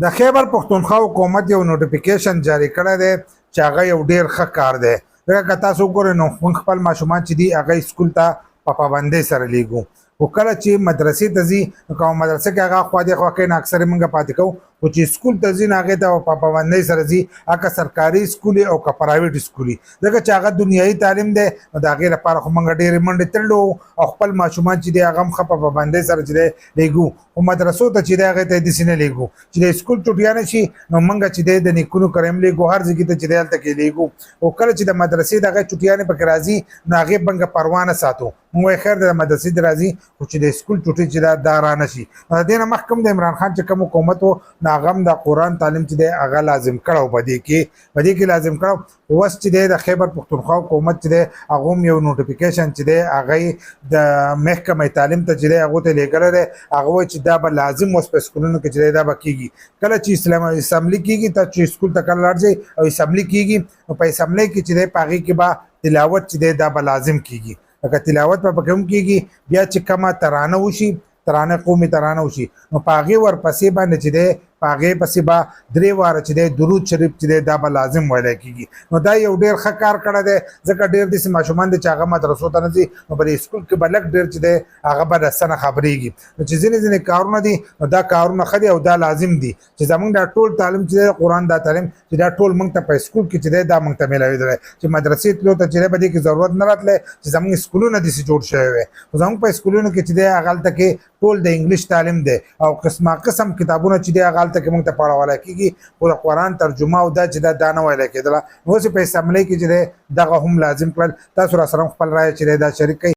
د خیبر پښتونخوا حکومت یو نوټیفیکیشن جاری کړی دی چې هغه یو ډیر ښه کار دی. ځکه که تاسو وګورئ نو موږ خپل ماشومان چې دي هغه سکول ته په پابندۍ سره لیږو، خو کله چې مدرسې ته ځي نو که مدرسه کې هغه خوا دې خوا کوي نو اکثر یې موږ پاتې کوو، خو چې سکول ته ځي نو هغې ته په پابندۍ سره ځي، هغه سرکاري سکول او که پرایویټ سکول وي. ځکه چې هغه دنیایي تعلیم دی نو د هغې لپاره خو موږ ډېرې منډې تړلو او خپل ماشومان چې دی هغه هم ښه په پابندۍ سره چې دی لیږو، خو مدرسو ته چې دی هغې ته یې داسې نه لیږو چې د سکول چوټیانې شي نو موږ چې دی د نیکونو کره هم لیږو، هر ځای ته چې دی هلته کې لیږو. او کله چې د مدرسې دغه چوټیانې پکې راځي نو هغې موږ پروا نه ساتو، موږ وایو خیر د مدرسې دې راځي خو چې د سکول چوټۍ چې دا را نه شي. نو د دې نه مخکې هم د عمران خان چې کوم حکومت و نو هغه هم د قرآن تعلیم چې دی هغه لازم کړی په دې کې لازم کړی. اوس چې دی د خیبر پښتونخوا حکومت چې دی هغه هم یو نوټیفیکیشن چې دی هغه د محکمه تعلیم ته چې دی هغو ته لیږلی دی، هغه وایي چې دا به لازم اوس په سکولونو کې چې دی دا به کېږي. کله چې اسمبلي کېږي ته چې سکول ته کله لاړ شئ او اسمبلي کېږي نو په اسمبلۍ کې چې دی په هغې کې به تلاوت چې دی دا به لازم کېږي. لکه تلاوت به پکې هم کېږي، بیا چې کومه ترانه وشي قومي ترانه وشي نو په هغې ورپسې باندې چې دی په هغې پسې به 3 واره چې دی درود شریف چې دی دا به لازم ویلی کېږي. نو دا یو ډېر ښه کار کړی دی، ځکه ډېر داسې ماشومان دي چې هغه مدرسو ته نه ځي نو په دې سکول کې به لږ ډېر چې دی هغه به د څه نه خبرېږي. نو چې ځینې کارونه دي نو دا کارونه ښه دي او دا لازم دي چې زموږ دا ټول تعلیم چې دی قرآن دا تعلیم چې دا ټول موږ ته په سکول کې چې دی دا موږ ته میلاوېدلی، چې مدرسې تلو ته چې دی په دې کې ضرورت نه راتلی چې زموږ سکولونه داسې جوړ شوی وی. خو زموږ په سکولونو کې چې دی هغه هلته کې ټول د انګلیش تعلیم دی او قسمه قسم کتابونه چې دی هغه هلته کې موږ ته پړولی کېږي، خو د قرآن ترجمه او دا چې دا نه ویلی کېدله. نو اوس یې په اسمبلۍ کې چې دی دغه هم لازم کړل. تاسو را سره هم خپل رایه چې دی دا شریک کړئ.